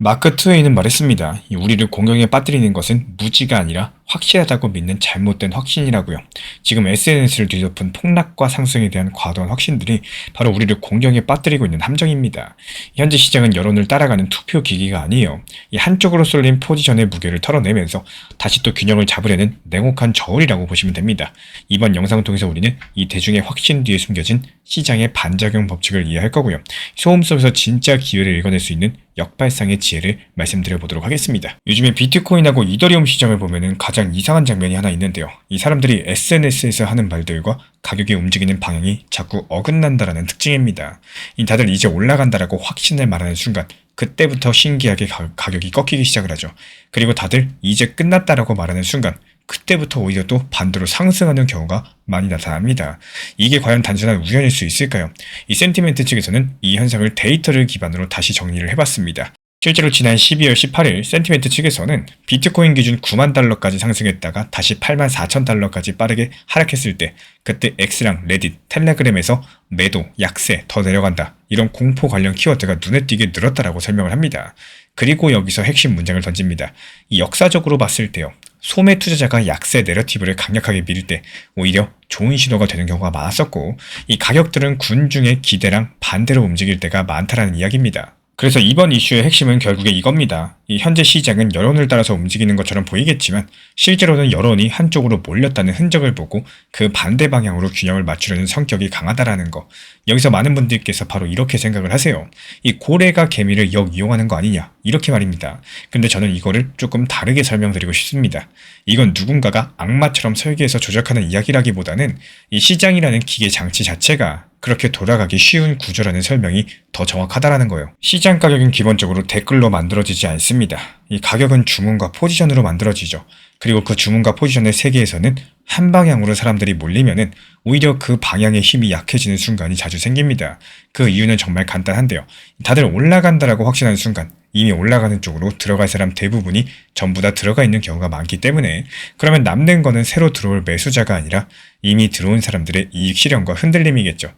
마크 트웨이는 말했습니다. 우리를 공경에 빠뜨리는 것은 무지가 아니라 확실하다고 믿는 잘못된 확신이라고요. 지금 SNS를 뒤덮은 폭락과 상승에 대한 과도한 확신들이 바로 우리를 공경에 빠뜨리고 있는 함정입니다. 현재 시장은 여론을 따라가는 투표 기기가 아니에요. 이 한쪽으로 쏠린 포지션의 무게를 털어내면서 다시 또 균형을 잡으려는 냉혹한 저울이라고 보시면 됩니다. 이번 영상을 통해서 우리는 이 대중의 확신 뒤에 숨겨진 시장의 반작용 법칙을 이해할 거고요. 소음 속에서 진짜 기회를 읽어낼 수 있는 역발상의 지혜를 말씀드려 보도록 하겠습니다. 요즘에 비트코인하고 이더리움 시장을 보면은 가장 이상한 장면이 하나 있는데요. 이 사람들이 SNS에서 하는 말들과 가격이 움직이는 방향이 자꾸 어긋난다라는 특징입니다. 다들 이제 올라간다라고 확신을 말하는 순간 그때부터 신기하게 가격이 꺾이기 시작을 하죠. 그리고 다들 이제 끝났다라고 말하는 순간 그때부터 오히려 또 반대로 상승하는 경우가 많이 나타납니다. 이게 과연 단순한 우연일 수 있을까요? 이 센티멘트 측에서는 이 현상을 데이터를 기반으로 다시 정리를 해봤습니다. 실제로 지난 12월 18일 센티멘트 측에서는 비트코인 기준 9만 달러까지 상승했다가 다시 8만 4천 달러까지 빠르게 하락했을 때 그때 엑스랑 레딧, 텔레그램에서 매도, 약세, 더 내려간다 이런 공포 관련 키워드가 눈에 띄게 늘었다라고 설명을 합니다. 그리고 여기서 핵심 문장을 던집니다. 이 역사적으로 봤을 때요. 소매 투자자가 약세 내러티브를 강력하게 밀 때 오히려 좋은 신호가 되는 경우가 많았었고 이 가격들은 군중의 기대랑 반대로 움직일 때가 많다라는 이야기입니다. 그래서 이번 이슈의 핵심은 결국에 이겁니다. 이 현재 시장은 여론을 따라서 움직이는 것처럼 보이겠지만 실제로는 여론이 한쪽으로 몰렸다는 흔적을 보고 그 반대 방향으로 균형을 맞추려는 성격이 강하다라는 거. 여기서 많은 분들께서 바로 이렇게 생각을 하세요. 이 고래가 개미를 역이용하는 거 아니냐 이렇게 말입니다. 근데 저는 이거를 조금 다르게 설명드리고 싶습니다. 이건 누군가가 악마처럼 설계해서 조작하는 이야기라기보다는 이 시장이라는 기계 장치 자체가 그렇게 돌아가기 쉬운 구조라는 설명이 더 정확하다라는 거예요. 시장 가격은 기본적으로 댓글로 만들어지지 않습니다. 이 가격은 주문과 포지션으로 만들어지죠. 그리고 그 주문과 포지션의 세계에서는 한 방향으로 사람들이 몰리면은 오히려 그 방향의 힘이 약해지는 순간이 자주 생깁니다. 그 이유는 정말 간단한데요. 다들 올라간다라고 확신하는 순간 이미 올라가는 쪽으로 들어갈 사람 대부분이 전부 다 들어가 있는 경우가 많기 때문에 그러면 남는 거는 새로 들어올 매수자가 아니라 이미 들어온 사람들의 이익 실현과 흔들림이겠죠.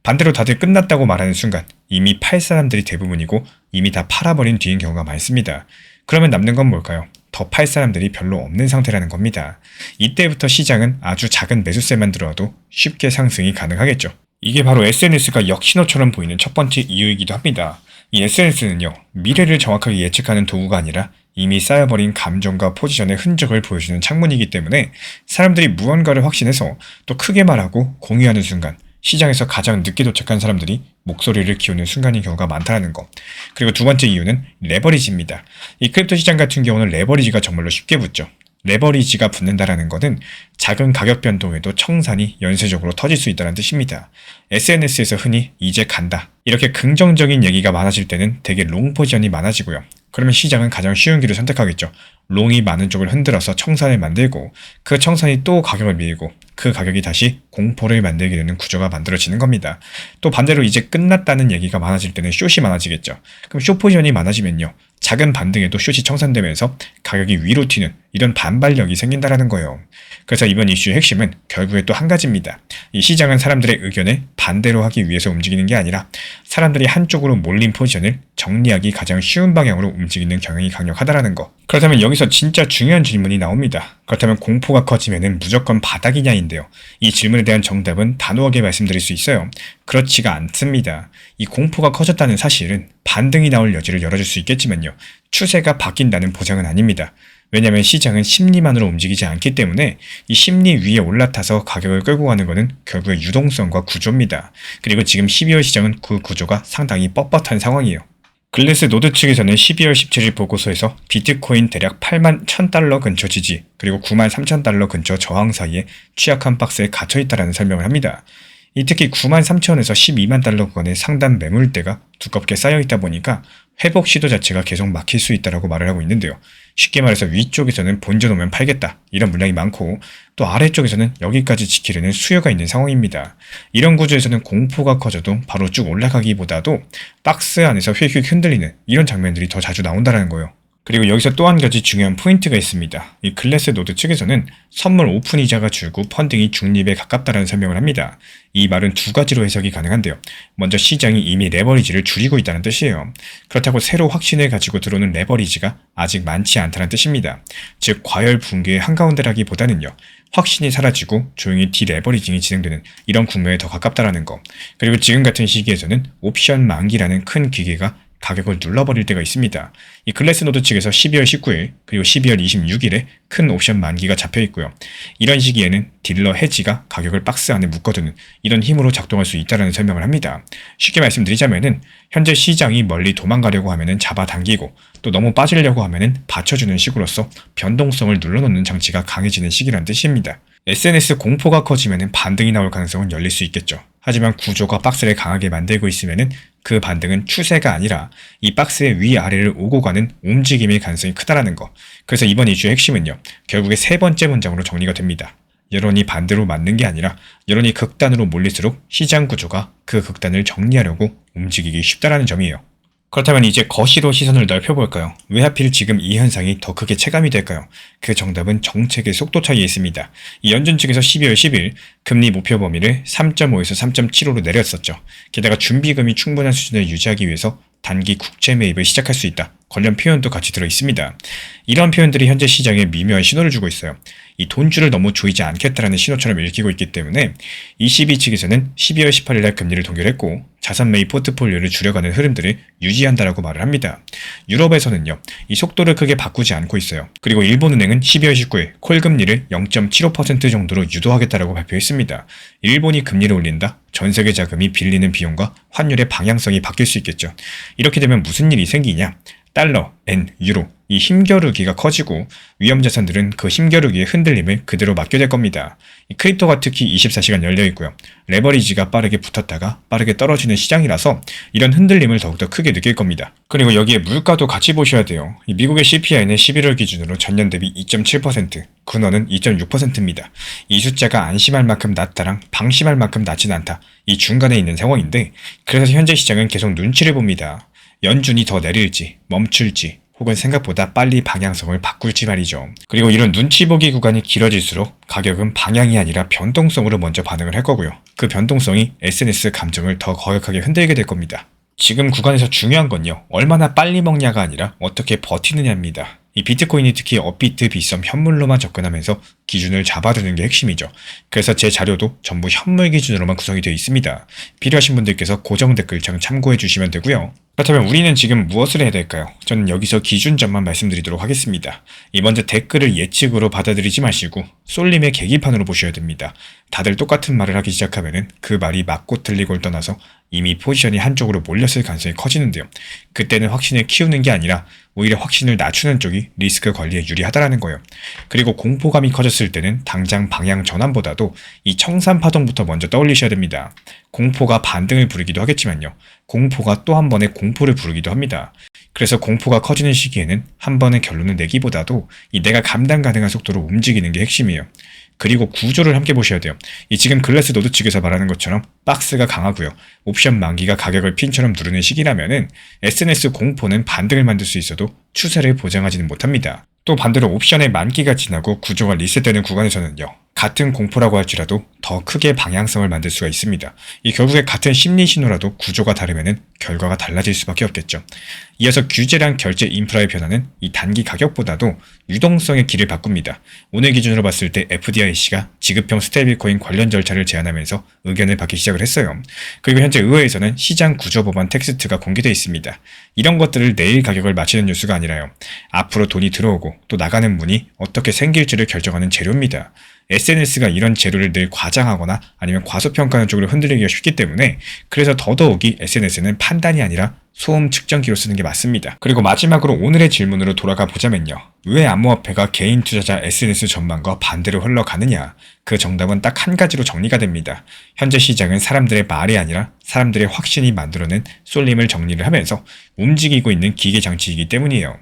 반대로 다들 끝났다고 말하는 순간 이미 팔 사람들이 대부분이고 이미 다 팔아버린 뒤인 경우가 많습니다. 그러면 남는 건 뭘까요? 더 팔 사람들이 별로 없는 상태라는 겁니다. 이때부터 시장은 아주 작은 매수세만 들어와도 쉽게 상승이 가능하겠죠. 이게 바로 SNS가 역신호처럼 보이는 첫 번째 이유이기도 합니다. 이 SNS는요, 미래를 정확하게 예측하는 도구가 아니라 이미 쌓여버린 감정과 포지션의 흔적을 보여주는 창문이기 때문에 사람들이 무언가를 확신해서 또 크게 말하고 공유하는 순간 시장에서 가장 늦게 도착한 사람들이 목소리를 키우는 순간인 경우가 많다는 거. 그리고 두 번째 이유는 레버리지입니다. 이 크립토 시장 같은 경우는 레버리지가 정말로 쉽게 붙죠. 레버리지가 붙는다라는 것은 작은 가격 변동에도 청산이 연쇄적으로 터질 수 있다는 뜻입니다. SNS에서 흔히 이제 간다 이렇게 긍정적인 얘기가 많아질 때는 되게 롱 포지션이 많아지고요. 그러면 시장은 가장 쉬운 길을 선택하겠죠. 롱이 많은 쪽을 흔들어서 청산을 만들고 그 청산이 또 가격을 밀고 그 가격이 다시 공포를 만들게 되는 구조가 만들어지는 겁니다. 또 반대로 이제 끝났다는 얘기가 많아질 때는 숏이 많아지겠죠. 그럼 숏 포지션이 많아지면요. 작은 반등에도 숏이 청산되면서 가격이 위로 튀는 이런 반발력이 생긴다라는 거예요. 그래서 이번 이슈의 핵심은 결국에 또 한 가지입니다. 이 시장은 사람들의 의견을 반대로 하기 위해서 움직이는 게 아니라 사람들이 한쪽으로 몰린 포지션을 정리하기 가장 쉬운 방향으로 움직이는 경향이 강력하다라는 거. 그렇다면 여기서 진짜 중요한 질문이 나옵니다. 그렇다면 공포가 커지면은 무조건 바닥이냐인데요. 이 질문에 대한 정답은 단호하게 말씀드릴 수 있어요. 그렇지가 않습니다. 이 공포가 커졌다는 사실은 반등이 나올 여지를 열어줄 수 있겠지만요. 추세가 바뀐다는 보장은 아닙니다. 왜냐하면 시장은 심리만으로 움직이지 않기 때문에 이 심리 위에 올라타서 가격을 끌고 가는 것은 결국에 유동성과 구조입니다. 그리고 지금 12월 시장은 그 구조가 상당히 뻣뻣한 상황이에요. 글래스 노드 측에서는 12월 17일 보고서에서 비트코인 대략 8만 1000달러 근처 지지 그리고 9만 3000달러 근처 저항 사이에 취약한 박스에 갇혀있다라는 설명을 합니다. 특히 9만 3천에서 12만 달러 구간의 상단 매물대가 두껍게 쌓여있다 보니까 회복 시도 자체가 계속 막힐 수 있다고 말을 하고 있는데요. 쉽게 말해서 위쪽에서는 본전 오면 팔겠다 이런 물량이 많고 또 아래쪽에서는 여기까지 지키려는 수요가 있는 상황입니다. 이런 구조에서는 공포가 커져도 바로 쭉 올라가기보다도 박스 안에서 휙휙 흔들리는 이런 장면들이 더 자주 나온다는 거예요. 그리고 여기서 또 한 가지 중요한 포인트가 있습니다. 이 글래스노드 측에서는 선물 오픈 이자가 줄고 펀딩이 중립에 가깝다는 설명을 합니다. 이 말은 두 가지로 해석이 가능한데요. 먼저 시장이 이미 레버리지를 줄이고 있다는 뜻이에요. 그렇다고 새로 확신을 가지고 들어오는 레버리지가 아직 많지 않다는 뜻입니다. 즉 과열 붕괴의 한가운데라기보다는요. 확신이 사라지고 조용히 디레버리징이 진행되는 이런 국면에 더 가깝다라는 거. 그리고 지금 같은 시기에서는 옵션 만기라는 큰 기계가 가격을 눌러버릴 때가 있습니다. 이 글래스노드 측에서 12월 19일 그리고 12월 26일에 큰 옵션 만기가 잡혀 있고요. 이런 시기에는 딜러 해지가 가격을 박스 안에 묶어두는 이런 힘으로 작동할 수 있다는 설명을 합니다. 쉽게 말씀드리자면은 현재 시장이 멀리 도망가려고 하면은 잡아당기고 또 너무 빠지려고 하면은 받쳐주는 식으로서 변동성을 눌러놓는 장치가 강해지는 시기란 뜻입니다. SNS 공포가 커지면은 반등이 나올 가능성은 열릴 수 있겠죠. 하지만 구조가 박스를 강하게 만들고 있으면은 그 반등은 추세가 아니라 이 박스의 위아래를 오고 가는 움직임의 가능성이 크다라는 거. 그래서 이번 이슈의 핵심은요. 결국에 세 번째 문장으로 정리가 됩니다. 여론이 반대로 맞는 게 아니라 여론이 극단으로 몰릴수록 시장 구조가 그 극단을 정리하려고 움직이기 쉽다라는 점이에요. 그렇다면 이제 거시로 시선을 넓혀볼까요? 왜 하필 지금 이 현상이 더 크게 체감이 될까요? 그 정답은 정책의 속도 차이에 있습니다. 이 연준 측에서 12월 10일 금리 목표 범위를 3.5에서 3.75로 내렸었죠. 게다가 준비금이 충분한 수준을 유지하기 위해서 단기 국채 매입을 시작할 수 있다. 관련 표현도 같이 들어 있습니다. 이런 표현들이 현재 시장에 미묘한 신호를 주고 있어요. 이 돈줄을 너무 조이지 않겠다라는 신호처럼 읽히고 있기 때문에 ECB 측에서는 12월 18일 날 금리를 동결했고 자산 매입 포트폴리오를 줄여가는 흐름들을 유지한다라고 말을 합니다. 유럽에서는요. 이 속도를 크게 바꾸지 않고 있어요. 그리고 일본은행은 12월 19일 콜 금리를 0.75% 정도로 유도하겠다라고 발표했습니다. 일본이 금리를 올린다? 전 세계 자금이 빌리는 비용과 환율의 방향성이 바뀔 수 있겠죠. 이렇게 되면 무슨 일이 생기냐? 달러, 엔, 유로 이 힘겨루기가 커지고 위험 자산들은 그 힘겨루기의 흔들림을 그대로 맡게 될 겁니다. 이 크립토가 특히 24시간 열려 있고요. 레버리지가 빠르게 붙었다가 빠르게 떨어지는 시장이라서 이런 흔들림을 더욱더 크게 느낄 겁니다. 그리고 여기에 물가도 같이 보셔야 돼요. 이 미국의 CPI는 11월 기준으로 전년 대비 2.7%, 근원은 2.6%입니다. 이 숫자가 안심할 만큼 낮다랑 방심할 만큼 낮진 않다. 이 중간에 있는 상황인데 그래서 현재 시장은 계속 눈치를 봅니다. 연준이 더 내릴지 멈출지 혹은 생각보다 빨리 방향성을 바꿀지 말이죠. 그리고 이런 눈치 보기 구간이 길어질수록 가격은 방향이 아니라 변동성으로 먼저 반응을 할 거고요. 그 변동성이 SNS 감정을 더 거역하게 흔들게 될 겁니다. 지금 구간에서 중요한 건요. 얼마나 빨리 먹냐가 아니라 어떻게 버티느냐입니다. 이 비트코인이 특히 업비트 비썸 현물로만 접근하면서 기준을 잡아두는 게 핵심이죠. 그래서 제 자료도 전부 현물 기준으로만 구성이 되어 있습니다. 필요하신 분들께서 고정 댓글창 참고해 주시면 되고요. 그렇다면 우리는 지금 무엇을 해야 될까요? 저는 여기서 기준점만 말씀드리도록 하겠습니다. 먼저 댓글을 예측으로 받아들이지 마시고 쏠림의 계기판으로 보셔야 됩니다. 다들 똑같은 말을 하기 시작하면 그 말이 맞고 틀리고를 떠나서 이미 포지션이 한쪽으로 몰렸을 가능성이 커지는데요. 그때는 확신을 키우는 게 아니라 오히려 확신을 낮추는 쪽이 리스크 관리에 유리하다라는 거예요. 그리고 공포감이 커졌을 때는 당장 방향 전환보다도 이 청산 파동부터 먼저 떠올리셔야 됩니다. 공포가 반등을 부르기도 하겠지만요. 공포가 또 한 번의 공포를 부르기도 합니다. 그래서 공포가 커지는 시기에는 한 번의 결론을 내기보다도 이 내가 감당 가능한 속도로 움직이는 게 핵심이에요. 그리고 구조를 함께 보셔야 돼요. 이 지금 글래스노드 측에서 말하는 것처럼 박스가 강하고요. 옵션 만기가 가격을 핀처럼 누르는 시기라면은 SNS 공포는 반등을 만들 수 있어도 추세를 보장하지는 못합니다. 또 반대로 옵션의 만기가 지나고 구조가 리셋되는 구간에서는요. 같은 공포라고 할지라도 더 크게 방향성을 만들 수가 있습니다. 이 결국에 같은 심리 신호라도 구조가 다르면은 결과가 달라질 수밖에 없겠죠. 이어서 규제랑 결제 인프라의 변화는 이 단기 가격보다도 유동성의 길을 바꿉니다. 오늘 기준으로 봤을 때 FDIC가 지급형 스테이블코인 관련 절차를 제안하면서 의견을 받기 시작을 했어요. 그리고 현재 의회에서는 시장 구조 법안 텍스트가 공개되어 있습니다. 이런 것들을 내일 가격을 맞추는 뉴스가 아니라요. 앞으로 돈이 들어오고 또 나가는 문이 어떻게 생길지를 결정하는 재료입니다. SNS가 이런 재료를 늘 과장하거나 아니면 과소평가하는 쪽으로 흔들리기가 쉽기 때문에 그래서 더더욱이 SNS는 판단이 아니라 소음 측정기로 쓰는 게 맞습니다. 그리고 마지막으로 오늘의 질문으로 돌아가 보자면요. 왜 암호화폐가 개인 투자자 SNS 전망과 반대로 흘러가느냐? 그 정답은 딱 한 가지로 정리가 됩니다. 현재 시장은 사람들의 말이 아니라 사람들의 확신이 만들어낸 쏠림을 정리를 하면서 움직이고 있는 기계 장치이기 때문이에요.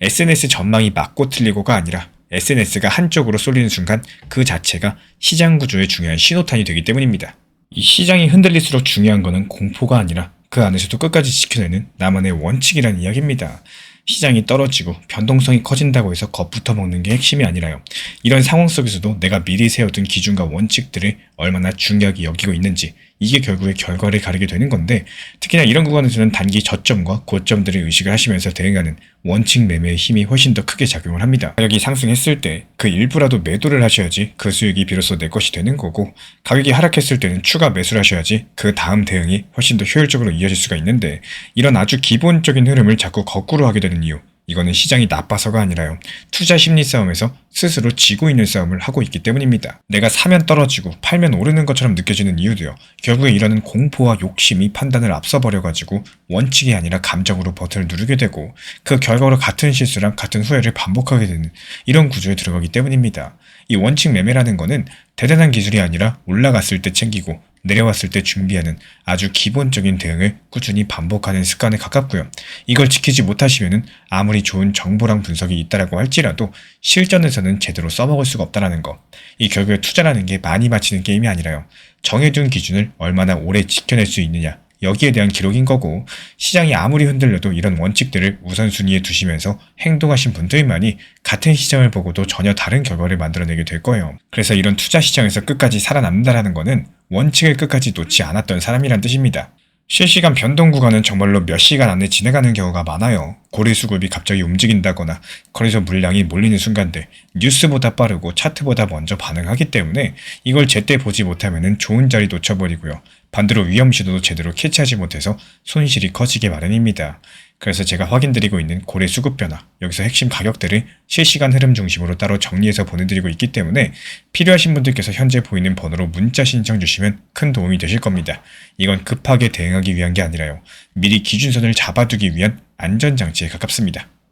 SNS 전망이 맞고 틀리고가 아니라 SNS가 한쪽으로 쏠리는 순간 그 자체가 시장 구조의 중요한 신호탄이 되기 때문입니다. 이 시장이 흔들릴수록 중요한 것은 공포가 아니라 그 안에서도 끝까지 지켜내는 나만의 원칙이라는 이야기입니다. 시장이 떨어지고 변동성이 커진다고 해서 겁부터 먹는 게 핵심이 아니라요. 이런 상황 속에서도 내가 미리 세워둔 기준과 원칙들을 얼마나 중요하게 여기고 있는지, 이게 결국에 결과를 가리게 되는 건데, 특히나 이런 구간에서는 단기 저점과 고점들을 의식을 하시면서 대응하는 원칙 매매의 힘이 훨씬 더 크게 작용을 합니다. 가격이 상승했을 때 그 일부라도 매도를 하셔야지 그 수익이 비로소 내 것이 되는 거고, 가격이 하락했을 때는 추가 매수를 하셔야지 그 다음 대응이 훨씬 더 효율적으로 이어질 수가 있는데, 이런 아주 기본적인 흐름을 자꾸 거꾸로 하게 되는 이유, 이거는 시장이 나빠서가 아니라요. 투자 심리 싸움에서 스스로 지고 있는 싸움을 하고 있기 때문입니다. 내가 사면 떨어지고 팔면 오르는 것처럼 느껴지는 이유도요. 결국에 이러는 공포와 욕심이 판단을 앞서버려가지고 원칙이 아니라 감정으로 버튼을 누르게 되고, 그 결과로 같은 실수랑 같은 후회를 반복하게 되는 이런 구조에 들어가기 때문입니다. 이 원칙 매매라는 거는 대단한 기술이 아니라 올라갔을 때 챙기고 내려왔을 때 준비하는 아주 기본적인 대응을 꾸준히 반복하는 습관에 가깝고요. 이걸 지키지 못하시면은 아무리 좋은 정보랑 분석이 있다라고 할지라도 실전에서는 제대로 써먹을 수가 없다라는 거. 이 결국에 투자라는 게 많이 맞히는 게임이 아니라요. 정해둔 기준을 얼마나 오래 지켜낼 수 있느냐, 여기에 대한 기록인 거고, 시장이 아무리 흔들려도 이런 원칙들을 우선순위에 두시면서 행동하신 분들만이 같은 시장을 보고도 전혀 다른 결과를 만들어내게 될 거예요. 그래서 이런 투자 시장에서 끝까지 살아남는다라는 거는 원칙을 끝까지 놓지 않았던 사람이란 뜻입니다. 실시간 변동 구간은 정말로 몇 시간 안에 지나가는 경우가 많아요. 고리 수급이 갑자기 움직인다거나 거래소 물량이 몰리는 순간들, 뉴스보다 빠르고 차트보다 먼저 반응하기 때문에 이걸 제때 보지 못하면 좋은 자리 놓쳐버리고요. 반대로 위험 시도도 제대로 캐치하지 못해서 손실이 커지게 마련입니다. 그래서 제가 확인드리고 있는 고래 수급 변화, 여기서 핵심 가격들을 실시간 흐름 중심으로 따로 정리해서 보내드리고 있기 때문에 필요하신 분들께서 현재 보이는 번호로 문자 신청 주시면 큰 도움이 되실 겁니다. 이건 급하게 대응하기 위한 게 아니라요. 미리 기준선을 잡아두기 위한 안전장치에 가깝습니다.